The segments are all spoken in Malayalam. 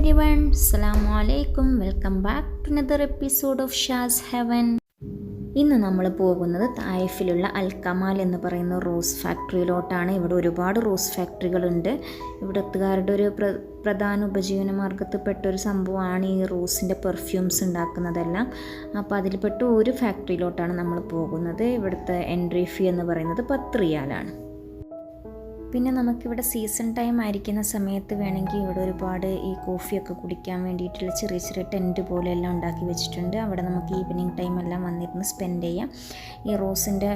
everyone, assalamu alaikum. Welcome back to another episode of Shaz Heaven. ഇന്ന് നമ്മൾ പോകുന്നത് തായിഫിലുള്ള അൽ-കമാൽ എന്ന് പറയുന്ന റോസ് ഫാക്ടറിയിലോട്ടാണ്. ഇവിടെ ഒരുപാട് റോസ് ഫാക്ടറികളുണ്ട്. ഇവിടുത്തുകാരുടെ ഒരു പ്രധാന ഉപജീവന മാർഗത്തിൽപ്പെട്ട ഒരു സംഭവമാണ് ഈ റോസിൻ്റെ പെർഫ്യൂംസ് ഉണ്ടാക്കുന്നതെല്ലാം. അപ്പോൾ അതിൽപ്പെട്ട ഒരു ഫാക്ടറിയിലോട്ടാണ് നമ്മൾ പോകുന്നത്. ഇവിടുത്തെ എൻട്രി ഫീ എന്ന് പറയുന്നത് 10 റിയാലാണ്. പിന്നെ നമുക്കിവിടെ സീസൺ ടൈം ആയിരിക്കുന്ന സമയത്ത് വേണമെങ്കിൽ ഇവിടെ ഒരുപാട് ഈ കോഫിയൊക്കെ കുടിക്കാൻ വേണ്ടിയിട്ടുള്ള ചെറിയ ചെറിയ ടെൻറ്റ് പോലെയെല്ലാം ഉണ്ടാക്കി വെച്ചിട്ടുണ്ട്. അവിടെ നമുക്ക് ഈവനിങ് ടൈം എല്ലാം വന്നിരുന്ന് സ്പെൻഡ് ചെയ്യാം. ഈ റോസിൻ്റെ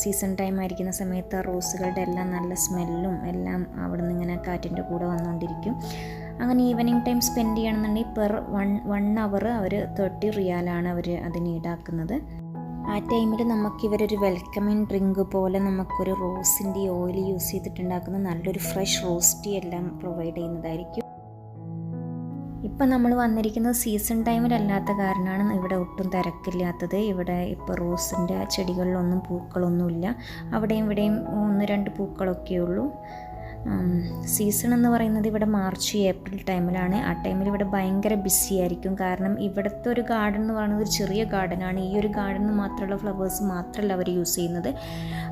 സീസൺ ടൈം ആയിരിക്കുന്ന സമയത്ത് ആ റോസുകളുടെ എല്ലാം നല്ല സ്മെല്ലും എല്ലാം അവിടെ നിന്ന് ഇങ്ങനെ കാറ്റിൻ്റെ കൂടെ വന്നുകൊണ്ടിരിക്കും. അങ്ങനെ ഈവനിങ് ടൈം സ്പെൻഡ് ചെയ്യണമെന്നുണ്ടെങ്കിൽ പെർ വൺ അവർ അവർ 30 റിയാലാണ് അവർ അതിന് ഈടാക്കുന്നത്. ആ ടൈമിൽ നമുക്കിവരൊരു വെൽക്കമിങ് ഡ്രിങ്ക് പോലെ നമുക്കൊരു റോസിൻ്റെ ഓയിൽ യൂസ് ചെയ്തിട്ടുണ്ടാക്കുന്ന നല്ലൊരു ഫ്രഷ് റോസ് ടീ എല്ലാം പ്രൊവൈഡ് ചെയ്യുന്നതായിരിക്കും. ഇപ്പം നമ്മൾ വന്നിരിക്കുന്നത് സീസൺ ടൈമിലല്ലാത്ത കാരണമാണ് ഇവിടെ ഒട്ടും തിരക്കില്ലാത്തത്. ഇവിടെ ഇപ്പോൾ റോസിൻ്റെ ചെടികളിലൊന്നും പൂക്കളൊന്നുമില്ല. അവിടെയും ഇവിടെയും 1-2 പൂക്കളൊക്കെ ഉള്ളൂ. സീസൺ എന്ന് പറയുന്നത് ഇവിടെ മാർച്ച് ഏപ്രിൽ ടൈമിലാണ്. ആ ടൈമിൽ ഇവിടെ ഭയങ്കര ബിസി ആയിരിക്കും. കാരണം ഇവിടുത്തെ ഒരു ഗാർഡൻ എന്ന് പറയുന്നത് ഒരു ചെറിയ ഗാർഡനാണ്. ഈ ഒരു ഗാർഡനിൽ മാത്രമുള്ള ഫ്ലവേഴ്സ് മാത്രമല്ല അവർ യൂസ് ചെയ്യുന്നത്.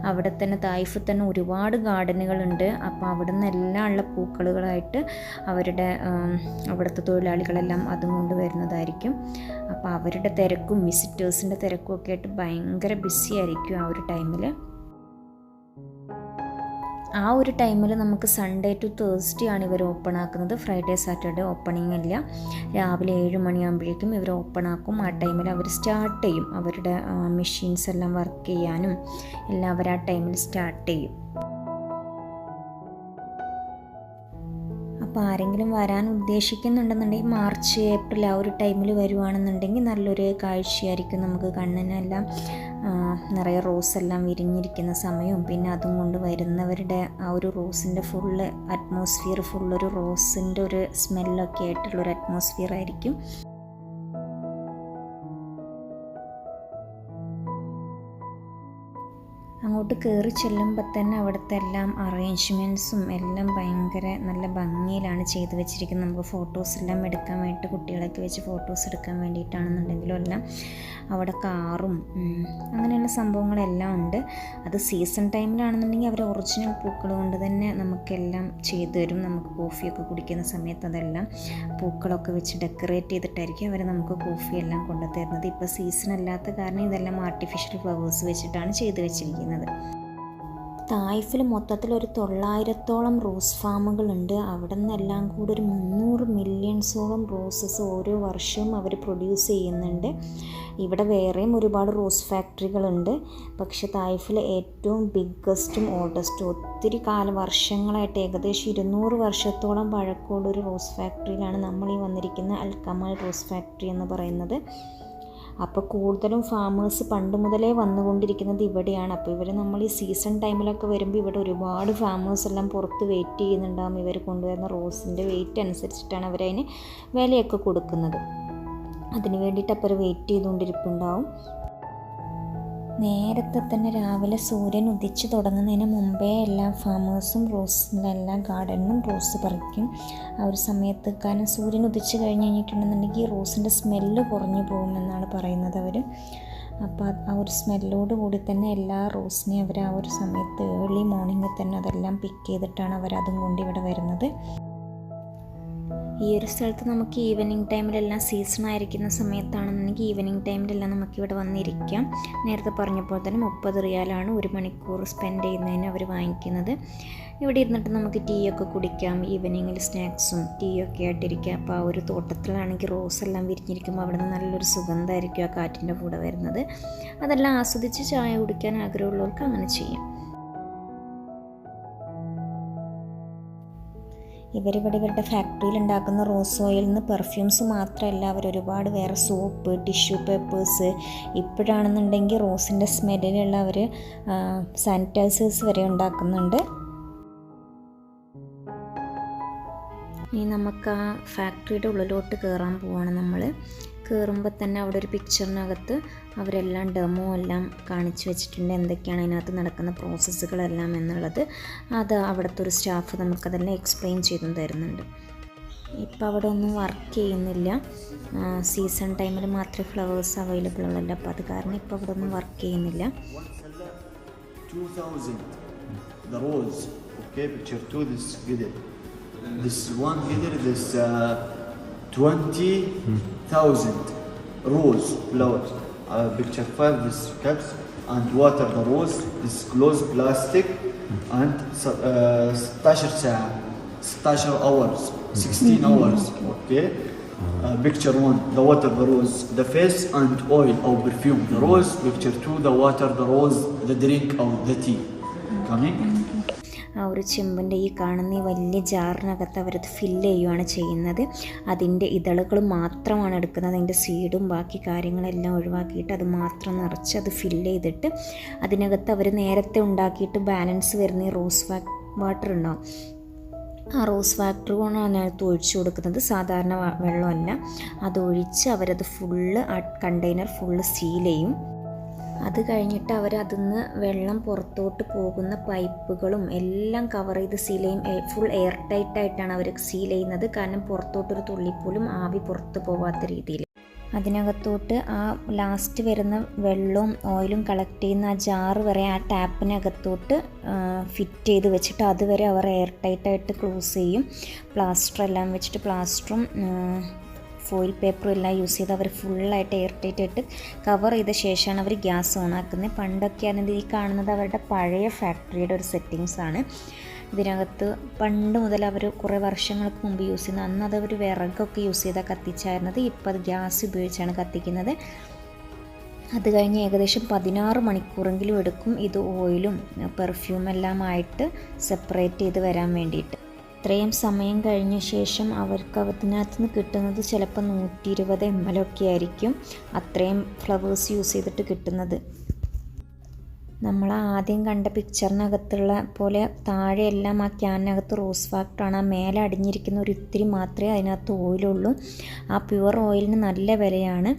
അവിടെ തന്നെ തായിഫിൽ തന്നെ ഒരുപാട് ഗാർഡനുകളുണ്ട്. അപ്പോൾ അവിടെ നിന്നെല്ലാം ഉള്ള പൂക്കളുകളായിട്ട് അവിടുത്തെ തൊഴിലാളികളെല്ലാം അതും കൊണ്ട് വരുന്നതായിരിക്കും. അപ്പോൾ അവരുടെ തിരക്കും വിസിറ്റേഴ്സിൻ്റെ തിരക്കും ഒക്കെ ആയിട്ട് ഭയങ്കര ബിസി ആയിരിക്കും ആ ഒരു ടൈമിൽ. ആ ഒരു ടൈമിൽ നമുക്ക് സൺഡേ ടു തേഴ്സ്ഡേ ആണ് ഇവർ ഓപ്പൺ ആക്കുന്നത്. ഫ്രൈഡേ സാറ്റർഡേ ഓപ്പണിംഗ് ഇല്ല. രാവിലെ 7 മണിയാകുമ്പോഴേക്കും ഇവർ ഓപ്പൺ ആക്കും. ആ ടൈമിൽ അവർ സ്റ്റാർട്ട് ചെയ്യും. അവരുടെ മെഷീൻസ് എല്ലാം വർക്ക് ചെയ്യാനും എല്ലാം അവർ ആ ടൈമിൽ സ്റ്റാർട്ട് ചെയ്യും. അപ്പോൾ ആരെങ്കിലും വരാൻ ഉദ്ദേശിക്കുന്നുണ്ടെന്നുണ്ടെങ്കിൽ മാർച്ച് ഏപ്രിൽ ആ ഒരു ടൈമിൽ വരുവാണെന്നുണ്ടെങ്കിൽ നല്ലൊരു കാഴ്ചയായിരിക്കും. നമുക്ക് കണ്ണിനെല്ലാം നിറയെ റോസെല്ലാം വിരിഞ്ഞിരിക്കുന്ന സമയവും പിന്നെ അതും കൊണ്ട് വരുന്നവരുടെ ആ ഒരു റോസിൻ്റെ ഫുള്ള് അറ്റ്മോസ്ഫിയർ ഫുള്ളൊരു റോസിൻ്റെ ഒരു സ്മെല്ലൊക്കെ ആയിട്ടുള്ളൊരു അറ്റ്മോസ്ഫിയർ ആയിരിക്കും. അങ്ങോട്ട് കയറി ചെല്ലുമ്പോൾ തന്നെ അവിടുത്തെ എല്ലാം അറേഞ്ച്മെൻറ്റ്സും എല്ലാം ഭയങ്കര നല്ല ഭംഗിയിലാണ് ചെയ്ത് വെച്ചിരിക്കുന്നത്. നമുക്ക് ഫോട്ടോസ് എല്ലാം എടുക്കാൻ വേണ്ടിയിട്ട് കുട്ടികളൊക്കെ വെച്ച് ഫോട്ടോസ് എടുക്കാൻ വേണ്ടിയിട്ടാണെന്നുണ്ടെങ്കിലും എല്ലാം അവിടെ കാറും അങ്ങനെയുള്ള സംഭവങ്ങളെല്ലാം ഉണ്ട്. അത് സീസൺ ടൈമിലാണെന്നുണ്ടെങ്കിൽ അവർ ഒറിജിനൽ പൂക്കൾ കൊണ്ട് തന്നെ നമുക്കെല്ലാം ചെയ്തു തരും. നമുക്ക് കോഫിയൊക്കെ കുടിക്കുന്ന സമയത്ത് അതെല്ലാം പൂക്കളൊക്കെ വെച്ച് ഡെക്കറേറ്റ് ചെയ്തിട്ടായിരിക്കും അവർ നമുക്ക് കോഫിയെല്ലാം കൊണ്ടു തരുന്നത്. ഇപ്പോൾ സീസൺ അല്ലാത്ത കാരണം ഇതെല്ലാം ആർട്ടിഫിഷ്യൽ ഫ്ലവേഴ്സ് വെച്ചിട്ടാണ് ചെയ്തു വെച്ചിരിക്കുന്നത്. തായിഫിൽ മൊത്തത്തിൽ ഒരു 900ഓളം റോസ് ഫാമുകളുണ്ട്. അവിടെ നിന്നെല്ലാം കൂടി ഒരു 300 മില്യൺസോളം റോസസ് ഓരോ വർഷവും അവർ പ്രൊഡ്യൂസ് ചെയ്യുന്നുണ്ട്. ഇവിടെ വേറെയും ഒരുപാട് റോസ് ഫാക്ടറികളുണ്ട്. പക്ഷേ തായിഫിൽ ഏറ്റവും ബിഗ്ഗസ്റ്റും ഓൾഡസ്റ്റും ഒത്തിരി വർഷങ്ങളായിട്ട് ഏകദേശം 200 വർഷത്തോളം പഴക്കമുള്ളൊരു റോസ് ഫാക്ടറിയിലാണ് നമ്മൾ ഈ വന്നിരിക്കുന്ന അൽ-കമാൽ റോസ് ഫാക്ടറി എന്ന് പറയുന്നത്. അപ്പോൾ കൂടുതലും ഫാമേഴ്സ് പണ്ട് മുതലേ വന്നുകൊണ്ടിരിക്കുന്നത് ഇവിടെയാണ്. അപ്പോൾ ഇവർ നമ്മൾ ഈ സീസൺ ടൈമിലൊക്കെ വരുമ്പോൾ ഇവിടെ ഒരുപാട് ഫാമേഴ്സ് എല്ലാം പുറത്ത് വെയിറ്റ് ചെയ്യുന്നുണ്ടാകും. ഇവർ കൊണ്ടുവരുന്ന റോസിൻ്റെ വെയിറ്റ് അനുസരിച്ചിട്ടാണ് അവരതിന് വിലയൊക്കെ കൊടുക്കുന്നത്. അതിന് വേണ്ടിയിട്ട് അപ്പോൾ വെയിറ്റ് ചെയ്തുകൊണ്ടിരിപ്പുണ്ടാവും. നേരത്തെ തന്നെ രാവിലെ സൂര്യൻ ഉദിച്ച് തുടങ്ങുന്നതിന് മുമ്പേ എല്ലാ ഫാമേഴ്സും റോസിലെല്ലാ ഗാർഡനിലും റോസ് പറിക്കും. ആ ഒരു സമയത്ത് കാരണം സൂര്യൻ ഉദിച്ച് കഴിഞ്ഞിട്ടുണ്ടെന്നുണ്ടെങ്കിൽ റോസിൻ്റെ സ്മെല്ല് കുറഞ്ഞു പോകുമെന്നാണ് പറയുന്നത് അവർ. അപ്പോൾ ആ ഒരു സ്മെല്ലോട് കൂടി തന്നെ എല്ലാ റോസിനെയും അവർ ആ ഒരു സമയത്ത് ഏർലി മോർണിംഗിൽ തന്നെ അതെല്ലാം പിക്ക് ചെയ്തിട്ടാണ് അവരതും കൊണ്ട് ഇവിടെ വരുന്നത്. ഈ ഒരു സ്ഥലത്ത് നമുക്ക് ഈവനിങ് ടൈമിലെല്ലാം സീസൺ ആയിരിക്കുന്ന സമയത്താണെന്നുണ്ടെങ്കിൽ ഈവനിങ് ടൈമിലെല്ലാം നമുക്കിവിടെ വന്നിരിക്കാം. നേരത്തെ പറഞ്ഞപ്പോൾ തന്നെ 30 റിയാലാണ് 1 മണിക്കൂർ സ്പെൻഡ് ചെയ്യുന്നതിന് അവർ വാങ്ങിക്കുന്നത്. ഇവിടെ ഇരുന്നിട്ട് നമുക്ക് ടീ ഒക്കെ കുടിക്കാം. ഈവനിങ്ങിൽ സ്നാക്സും ടീയൊക്കെ ആയിട്ടിരിക്കാം. അപ്പോൾ ആ ഒരു തോട്ടത്തിലാണെങ്കിൽ റോസെല്ലാം വിരിഞ്ഞിരിക്കുമ്പോൾ അവിടെ നിന്ന് നല്ലൊരു സുഗന്ധമായിരിക്കും ആ കാറ്റിൻ്റെ കൂടെ വരുന്നത്. അതെല്ലാം ആസ്വദിച്ച് ചായ കുടിക്കാൻ ആഗ്രഹമുള്ളവർക്ക് അങ്ങനെ ചെയ്യാം. ഇവരുടെ ഫാക്ടറിയിൽ ഉണ്ടാക്കുന്ന റോസ് ഓയിലിൽ നിന്ന് പെർഫ്യൂംസ് മാത്രമല്ല അവർ ഒരുപാട് വേറെ സോപ്പ്, ടിഷ്യൂ പേപ്പേഴ്സ്, ഇപ്പോഴാണെന്നുണ്ടെങ്കിൽ റോസിൻ്റെ സ്മെല്ലിലുള്ള അവർ സാനിറ്റൈസേഴ്സ് വരെ ഉണ്ടാക്കുന്നുണ്ട്. ഇനി നമുക്ക് ആ ഫാക്ടറിയുടെ ഉള്ളിലോട്ട് കയറാൻ പോവാണ്. നമ്മൾ കയറുമ്പോൾ തന്നെ അവിടെ ഒരു പിക്ചറിനകത്ത് അവരെല്ലാം ഡെമോ എല്ലാം കാണിച്ചു വെച്ചിട്ടുണ്ട്. എന്തൊക്കെയാണ് അതിനകത്ത് നടക്കുന്ന പ്രോസസ്സുകളെല്ലാം എന്നുള്ളത്. അത് അവിടുത്തെ ഒരു സ്റ്റാഫ് നമുക്കതെല്ലാം എക്സ്പ്ലെയിൻ ചെയ്തു തരുന്നുണ്ട്. ഇപ്പോൾ അവിടെ ഒന്നും വർക്ക് ചെയ്യുന്നില്ല. സീസൺ ടൈമിൽ മാത്രമേ ഫ്ലവേഴ്സ് അവൈലബിൾ ഉള്ളൂ. അപ്പോൾ അത് കാരണം ഇപ്പോൾ അവിടെ ഒന്നും വർക്ക് ചെയ്യുന്നില്ല. 2000 the rose. Okay, picture 2 this qidir. This one qidir, this 20,000 rose flowers. Picture 5 this cups and water the rose. This close plastic and 16 ساعة 16 hours 16 hours. Okay. Picture 1 the water the rose, the face and oil or perfume the rose. Picture 2 the water the rose, the drink or the tea coming. ആ ഒരു ചെമ്പിൻ്റെ ഈ കാണുന്ന ഈ വലിയ ജാറിനകത്ത് അവരത് ഫില്ല് ചെയ്യുകയാണ് ചെയ്യുന്നത്. അതിൻ്റെ ഇതളുകൾ മാത്രമാണ് എടുക്കുന്നത്. അതിൻ്റെ സീഡും ബാക്കി കാര്യങ്ങളെല്ലാം ഒഴിവാക്കിയിട്ട് അത് മാത്രം നിറച്ച് അത് ഫില്ല് ചെയ്തിട്ട് അതിനകത്ത് അവർ നേരത്തെ ഉണ്ടാക്കിയിട്ട് ബാലൻസ് വരുന്ന റോസ് വാട്ടർ ഉണ്ടാവും. ആ റോസ് വാട്ടർ കൊണ്ടാണ് അതിനകത്ത് ഒഴിച്ചു കൊടുക്കുന്നത്. സാധാരണ വെള്ളമല്ല. അതൊഴിച്ച് അവരത് ഫുള്ള് ആ കണ്ടെയ്നർ ഫുള്ള് സീൽ ചെയ്യും. അത് കഴിഞ്ഞിട്ട് അവരതിൽ നിന്ന് വെള്ളം പുറത്തോട്ട് പോകുന്ന പൈപ്പുകളും എല്ലാം കവർ ചെയ്ത് സീൽ ചെയ്യും. ഫുൾ എയർ ടൈറ്റായിട്ടാണ് അവർ സീൽ ചെയ്യുന്നത്. കാരണം പുറത്തോട്ടൊരു തുള്ളിപ്പോലും ആവി പുറത്ത് പോകാത്ത രീതിയിൽ അതിനകത്തോട്ട് ആ ലാസ്റ്റ് വരുന്ന വെള്ളവും ഓയിലും കളക്ട് ചെയ്യുന്ന ആ ജാറ് വരെ ആ ടാപ്പിനകത്തോട്ട് ഫിറ്റ് ചെയ്ത് വെച്ചിട്ട് അതുവരെ അവർ എയർ ടൈറ്റായിട്ട് ക്ലോസ് ചെയ്യും. പ്ലാസ്റ്റർ എല്ലാം വെച്ചിട്ട് പ്ലാസ്റ്ററും ഫോയിൽ പേപ്പറും എല്ലാം യൂസ് ചെയ്ത് അവർ ഫുള്ളായിട്ട് എയർ ടൈറ്റായിട്ട് കവർ ചെയ്ത ശേഷമാണ് അവർ ഗ്യാസ് ഓണാക്കുന്നത്. പണ്ടൊക്കെ ആണെങ്കിൽ ഈ കാണുന്നത് അവരുടെ പഴയ ഫാക്ടറിയുടെ ഒരു സെറ്റിങ്സാണ്. ഇതിനകത്ത് പണ്ട് മുതൽ അവർ കുറേ വർഷങ്ങൾക്ക് മുമ്പ് യൂസ് ചെയ്യുന്നത്. അന്ന് അതവർ വിറകൊക്കെ യൂസ് ചെയ്താൽ കത്തിച്ചായിരുന്നത്. ഇപ്പോൾ അത് ഗ്യാസ് ഉപയോഗിച്ചാണ് കത്തിക്കുന്നത്. അത് കഴിഞ്ഞ് ഏകദേശം 16 മണിക്കൂറെങ്കിലും എടുക്കും ഇത് ഓയിലും പെർഫ്യൂമെല്ലാമായിട്ട് സെപ്പറേറ്റ് ചെയ്ത് വരാൻ വേണ്ടിയിട്ട്. ഇത്രയും സമയം കഴിഞ്ഞ ശേഷം അവർക്ക് അതിനകത്ത് നിന്ന് കിട്ടുന്നത് ചിലപ്പോൾ 120 ml ഒക്കെ ആയിരിക്കും. അത്രയും ഫ്ലവേഴ്സ് യൂസ് ചെയ്തിട്ട് കിട്ടുന്നത്. നമ്മൾ ആദ്യം കണ്ട പിക്ചറിനകത്തുള്ള പോലെ താഴെയെല്ലാം ആ ക്യാനകത്ത് റോസ് വാട്ടറാണ്. ആ മേലെ അടിഞ്ഞിരിക്കുന്ന ഒരു ഇത്തിരി മാത്രമേ അതിനകത്ത് ഓയിലുള്ളൂ. ആ പ്യുവർ ഓയിലിന് നല്ല വിലയാണ്.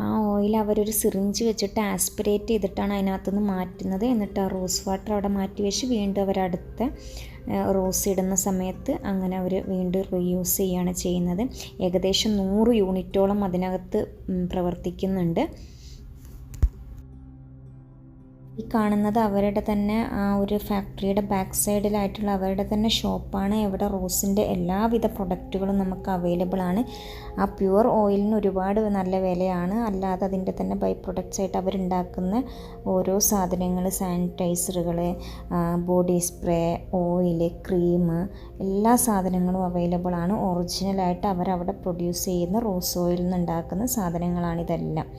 ആ ഓയിൽ അവരൊരു സിറിഞ്ച് വെച്ചിട്ട് ആസ്പിറേറ്റ് ചെയ്തിട്ടാണ് അതിനകത്തുനിന്ന് മാറ്റുന്നത്. എന്നിട്ട് ആ റോസ് വാട്ടർ അവിടെ മാറ്റി വെച്ച് വീണ്ടും അവരടുത്ത റോസ് ഇടുന്ന സമയത്ത് അങ്ങനെ അവർ വീണ്ടും റീയൂസ് ചെയ്യുകയാണ് ചെയ്യുന്നത്. ഏകദേശം 100 യൂണിറ്റോളം അതിനകത്ത് പ്രവർത്തിക്കുന്നുണ്ട്. ഈ കാണുന്നത് അവരുടെ തന്നെ ആ ഒരു ഫാക്ടറിയുടെ ബാക്ക് സൈഡിലായിട്ടുള്ള അവരുടെ തന്നെ ഷോപ്പാണ്. ഇവിടെ റോസിൻ്റെ എല്ലാവിധ പ്രൊഡക്റ്റുകളും നമുക്ക് അവൈലബിൾ ആണ്. ആ പ്യുവർ ഓയിലിന് ഒരുപാട് നല്ല വിലയാണ്. അല്ലാതെ അതിൻ്റെ തന്നെ ബൈ പ്രൊഡക്ട്സ് ആയിട്ട് അവരുണ്ടാക്കുന്ന ഓരോ സാധനങ്ങൾ, സാനിറ്റൈസറുകൾ, ബോഡി സ്പ്രേ, ഓയിൽ, ക്രീം, എല്ലാ സാധനങ്ങളും അവൈലബിൾ ആണ്. ഒറിജിനലായിട്ട് അവരവിടെ പ്രൊഡ്യൂസ് ചെയ്യുന്ന റോസ് ഓയിൽ നിന്ന് ഉണ്ടാക്കുന്ന സാധനങ്ങളാണിതെല്ലാം.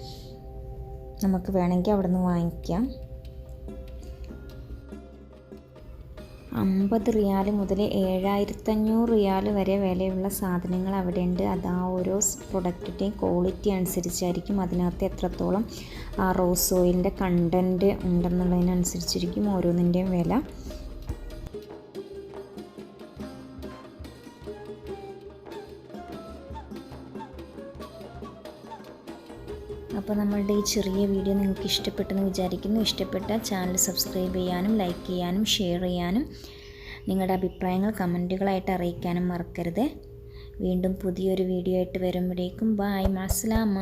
നമുക്ക് വേണമെങ്കിൽ അവിടെ നിന്ന് വാങ്ങിക്കാം. 50 റിയാൽ മുതൽ 7500 റിയാൽ വരെ വിലയുള്ള സാധനങ്ങൾ അവിടെയുണ്ട്. അത് ആ ഓരോ പ്രൊഡക്റ്റിൻ്റെയും ക്വാളിറ്റി അനുസരിച്ചായിരിക്കും. അതിനകത്ത് എത്രത്തോളം ആ റോസ് ഓയിലിൻ്റെ കണ്ടൻറ്റ് ഉണ്ടെന്നുള്ളതിനനുസരിച്ചിരിക്കും ഓരോന്നിൻ്റെയും വില. അപ്പോൾ നമ്മളുടെ ഈ ചെറിയ വീഡിയോ നിങ്ങൾക്ക് ഇഷ്ടപ്പെട്ടെന്ന് വിചാരിക്കുന്നു. ഇഷ്ടപ്പെട്ടാൽ ചാനൽ സബ്സ്ക്രൈബ് ചെയ്യാനും ലൈക്ക് ചെയ്യാനും ഷെയർ ചെയ്യാനും നിങ്ങളുടെ അഭിപ്രായങ്ങൾ കമൻറ്റുകളായിട്ട് അറിയിക്കാനും മറക്കരുത്. വീണ്ടും പുതിയൊരു വീഡിയോ ആയിട്ട് വരുമ്പോഴേക്കും ബൈ, മഅസ്സലാമ.